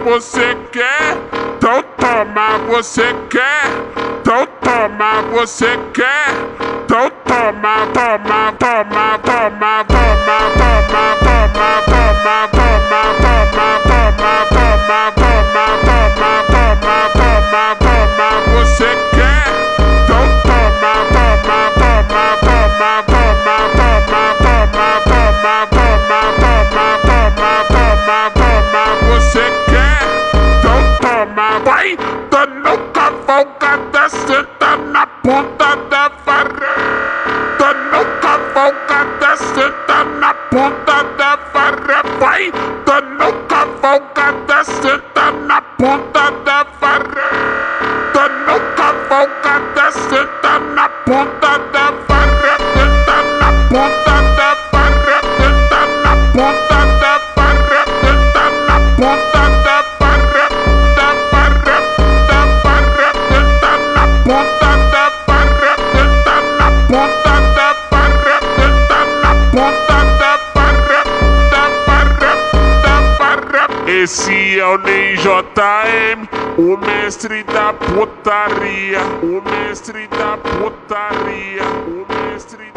você quer? Então toma, você quer? Então toma, você quer? Então toma, toma, toma, toma, toma, toma, toma, toma, toma, toma, toma, toma, toma, toma, toma, toma, você quer? Então toma, toma, toma, toma, toma, toma, toma, toma, toma, toma, toma, você quer? Então toma, vai dando cavalgada, senta na ponta da vara. Dando cavalgada, senta na ponta da vara. Vai dando cavalgada, senta na ponta da vara. Dando cavalgada, senta na ponta da vara. Senta na ponta da vara. Senta na ponta da vara. Senta na ponta da vara. Da vara, da vara. Senta na ponta da vara. Senta na ponta da vara. Senta na ponta da vara. Da vara, da vara. Esse é o Ney JM, o mestre da putaria, o mestre da putaria, o mestre